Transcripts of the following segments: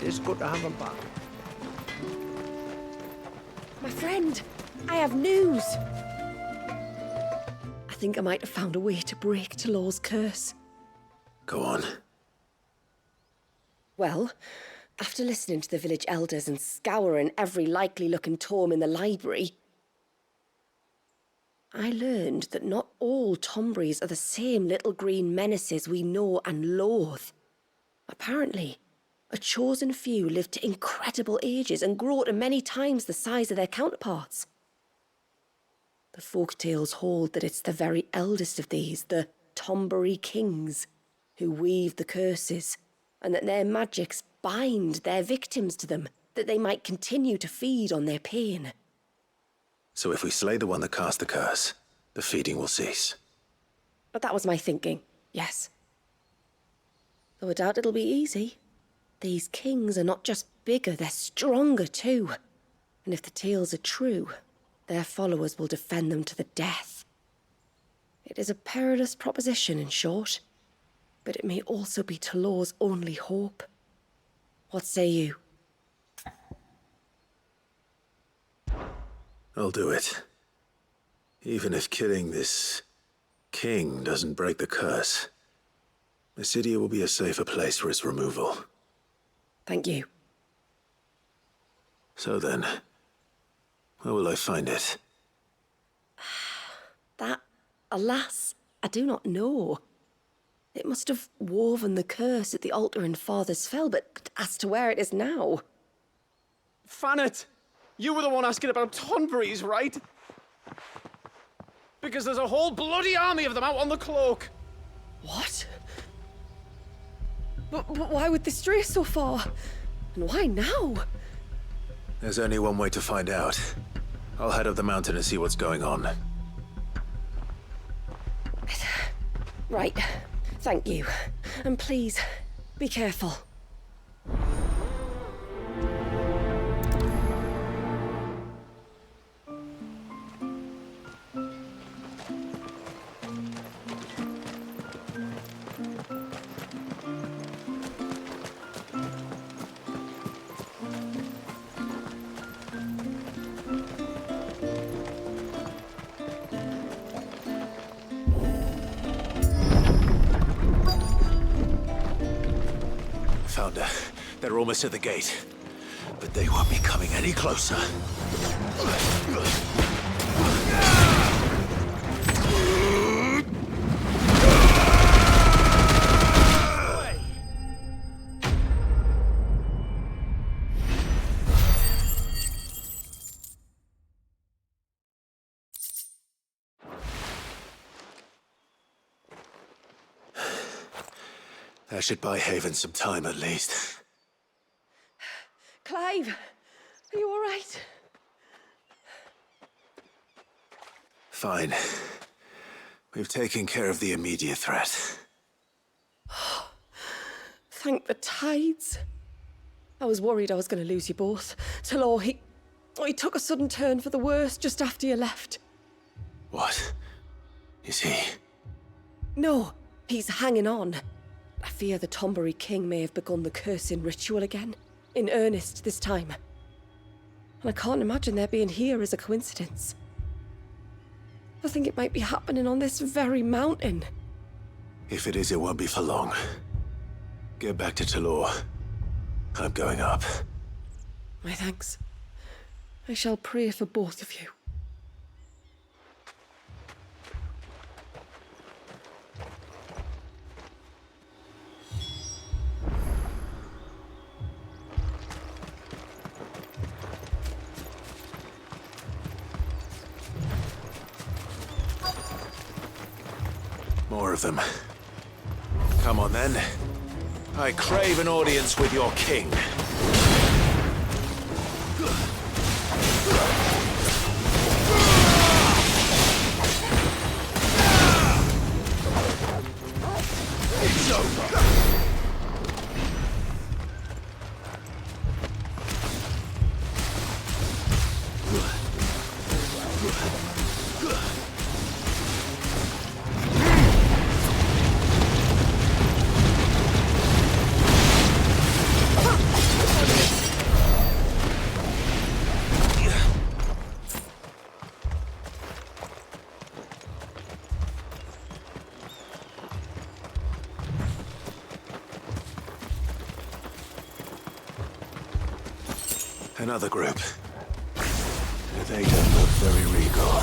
It's good to have him back. My friend, I have news. I think I might have found a way to break Talor's curse. Go on. Well, after listening to the village elders and scouring every likely-looking tome in the library, I learned that not all Tomberries are the same little green menaces we know and loathe. Apparently, a chosen few live to incredible ages and grow to many times the size of their counterparts. The folk tales hold that it's the very eldest of these, the Tomberry kings, who weave the curses, and that their magics bind their victims to them, that they might continue to feed on their pain. So if we slay the one that cast the curse, the feeding will cease. But that was my thinking, yes. Though I doubt it'll be easy. These kings are not just bigger, they're stronger too. And if the tales are true, their followers will defend them to the death. It is a perilous proposition, in short, but it may also be Talor's only hope. What say you? I'll do it. Even if killing this king doesn't break the curse, Mysidia will be a safer place for its removal. Thank you. So then, where will I find it? That, alas, I do not know. It must have woven the curse at the altar in Father's Fell, but as to where it is now... Fanet, you were the one asking about Tonberries, right? Because there's a whole bloody army of them out on the cloak. What? But why would they stray so far? And why now? There's only one way to find out. I'll head up the mountain and see what's going on. Right. Thank you. And please, be careful. Found her. They're almost at the gate. But they won't be coming any closer. That should buy Haven some time at least. Clive, are you all right? Fine. We've taken care of the immediate threat. Thank the tides. I was worried I was going to lose you both. Talor, he took a sudden turn for the worse just after you left. What? Is he? No, he's hanging on. I fear the Tomberry king may have begun the cursing ritual again. In earnest this time. And I can't imagine their being here as a coincidence. I think it might be happening on this very mountain. If it is, it won't be for long. Get back to Talor. I'm going up. My thanks. I shall pray for both of you. More of them. Come on then. I crave an audience with your king. It's over. Another group. They don't look very regal.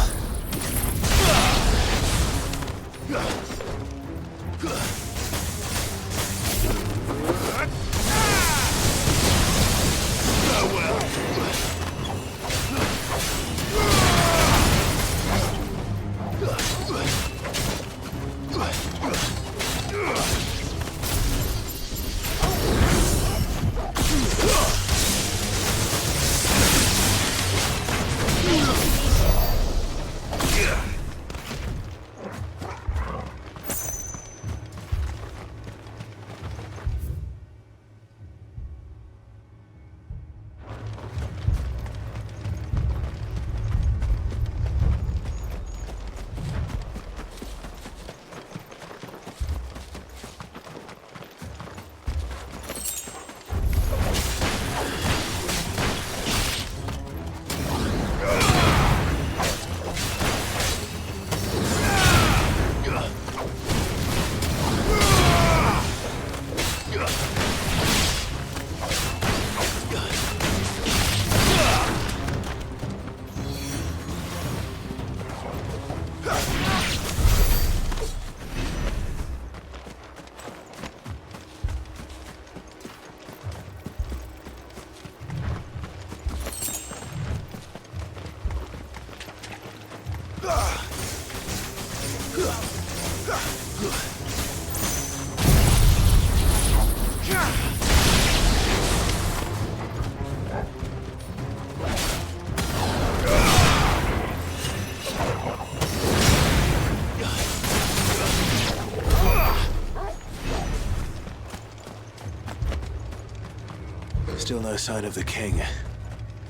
Still no sign of the king.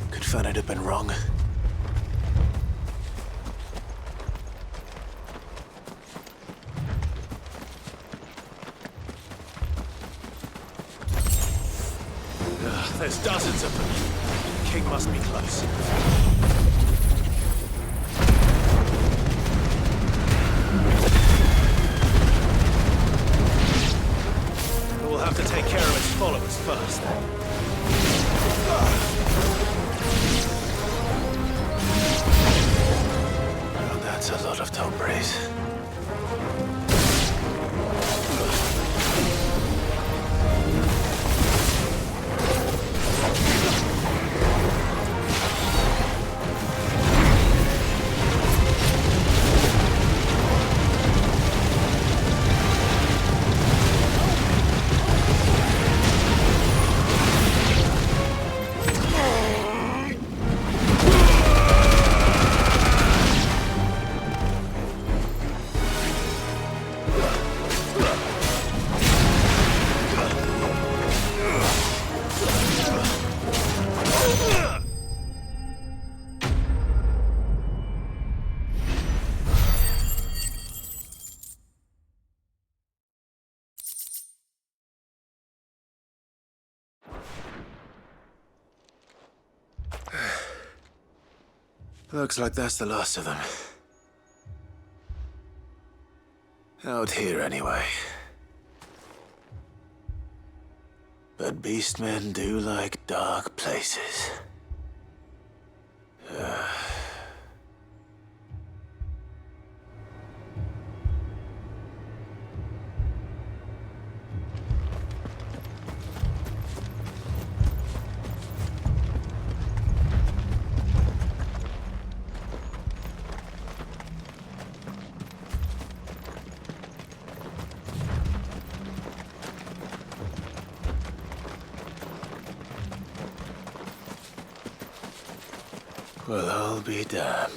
Could Fanit have been wrong? There's dozens of them. The king must be close. We'll have to take care of its followers first. Well, that's a lot of Tombres. Looks like that's the last of them. Out here, anyway. But beastmen do like dark places. Well, I'll be damned.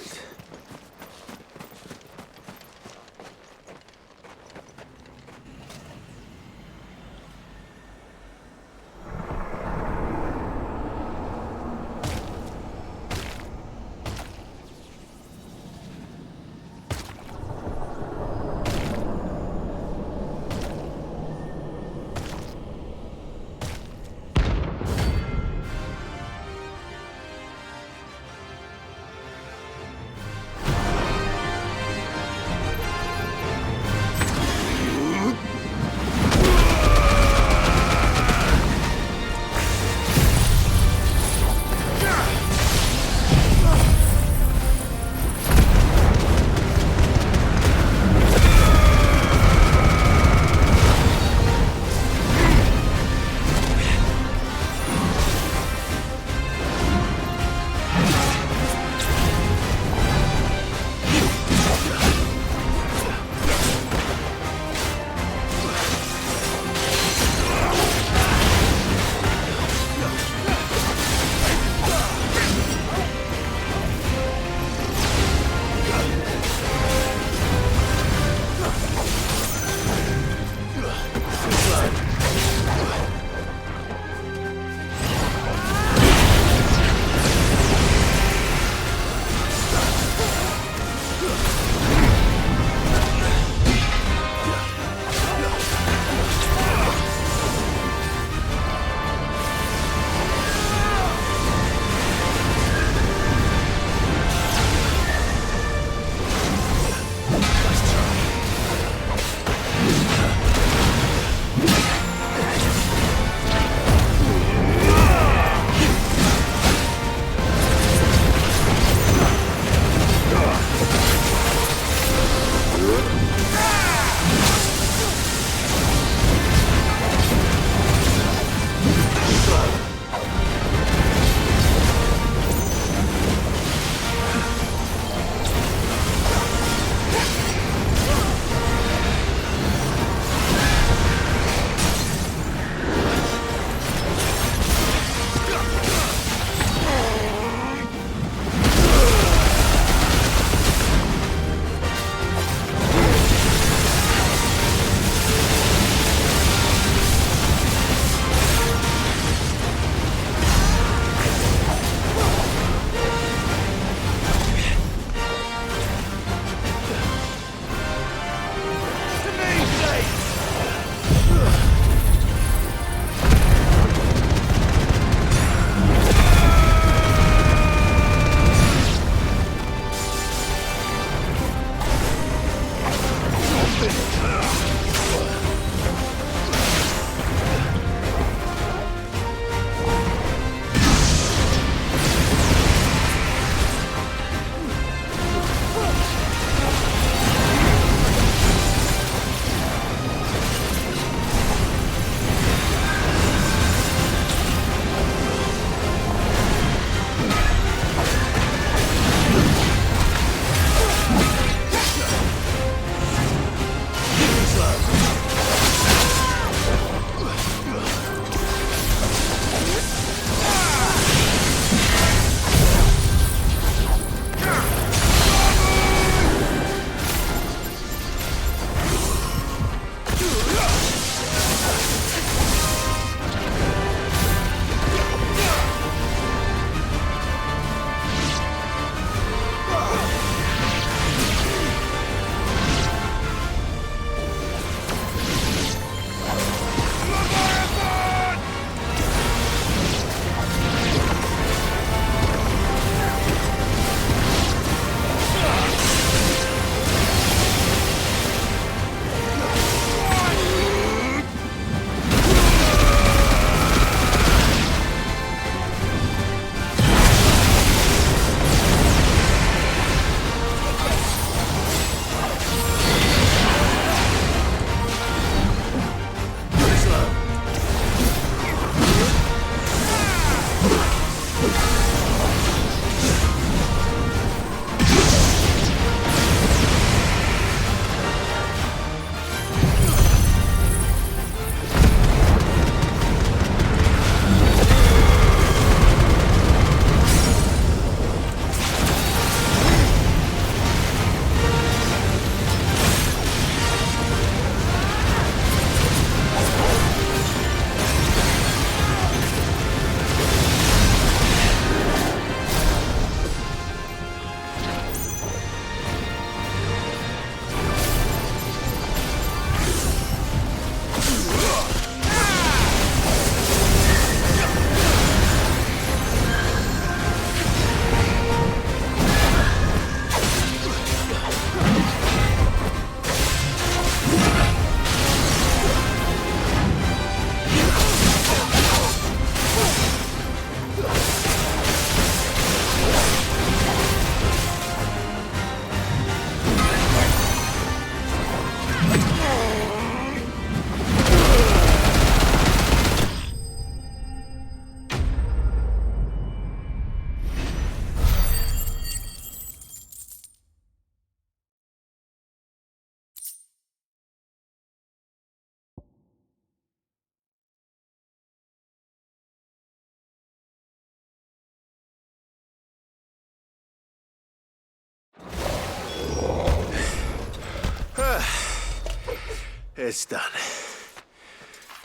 It's done.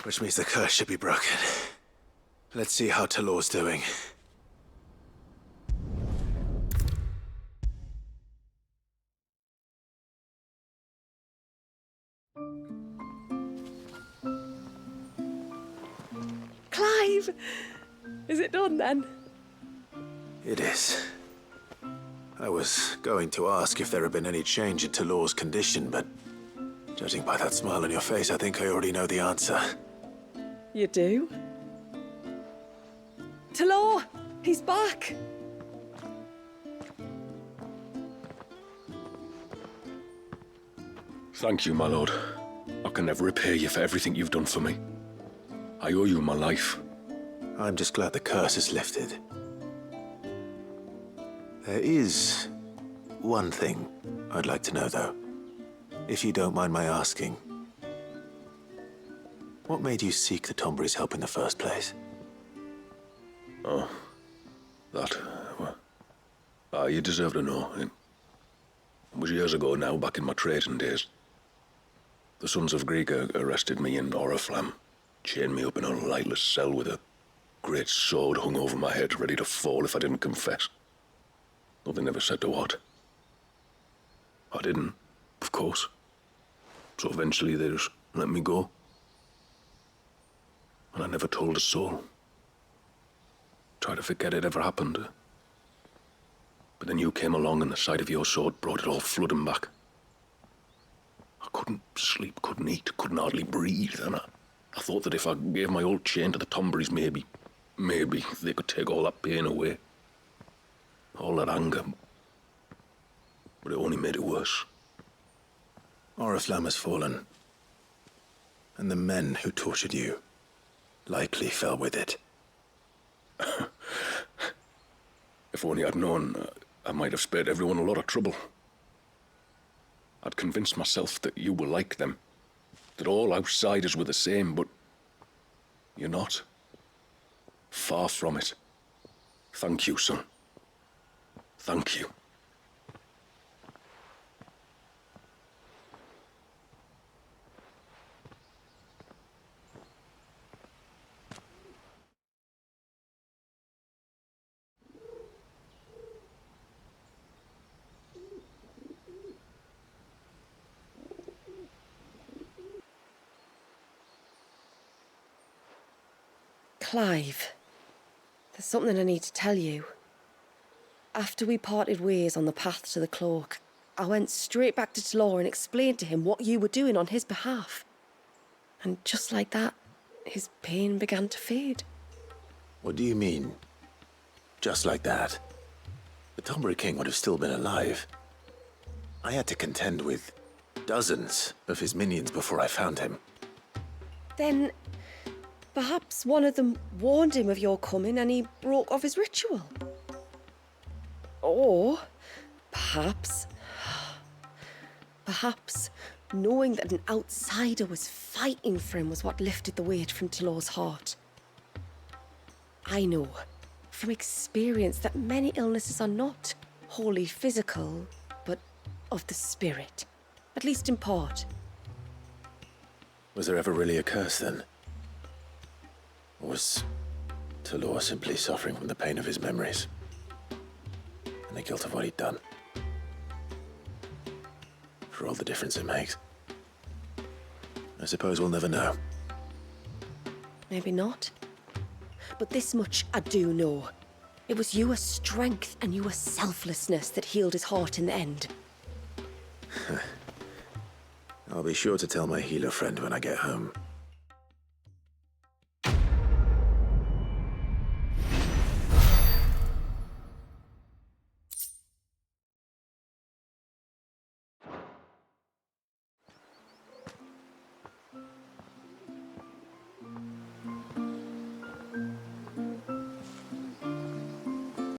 Which means the curse should be broken. Let's see how Talor's doing. Clive! Is it done then? It is. I was going to ask if there had been any change in Talor's condition, but judging by that smile on your face, I think I already know the answer. You do? Talor! He's back! Thank you, my lord. I can never repay you for everything you've done for me. I owe you my life. I'm just glad the curse is lifted. There is one thing I'd like to know, though. If you don't mind my asking. What made you seek the Tombry's help in the first place? Oh, that, well, you deserve to know. It was years ago now, back in my trading days. The Sons of Greek arrested me in Oriflamme, chained me up in a lightless cell with a great sword hung over my head, ready to fall if I didn't confess. Though they never said to what. I didn't, of course. So eventually they just let me go. And I never told a soul. Tried to forget it ever happened. But then you came along and the sight of your sword brought it all flooding back. I couldn't sleep, couldn't eat, couldn't hardly breathe, and I thought that if I gave my old chain to the Tombrys, maybe they could take all that pain away. All that anger. But it only made it worse. Oriflamme has fallen. And the men who tortured you likely fell with it. If only I'd known, I might have spared everyone a lot of trouble. I'd convinced myself that you were like them, that all outsiders were the same, but you're not. Far from it. Thank you, son. Thank you. Clive, there's something I need to tell you. After we parted ways on the path to the cloak, I went straight back to Talor and explained to him what you were doing on his behalf. And just like that, his pain began to fade. What do you mean? Just like that? The Tombry King would have still been alive. I had to contend with dozens of his minions before I found him. Then perhaps one of them warned him of your coming and he broke off his ritual. Or perhaps knowing that an outsider was fighting for him was what lifted the weight from Talor's heart. I know from experience that many illnesses are not wholly physical, but of the spirit, at least in part. Was there ever really a curse then? Or was Talor simply suffering from the pain of his memories? And the guilt of what he'd done? For all the difference it makes. I suppose we'll never know. Maybe not. But this much I do know. It was your strength and your selflessness that healed his heart in the end. I'll be sure to tell my healer friend when I get home.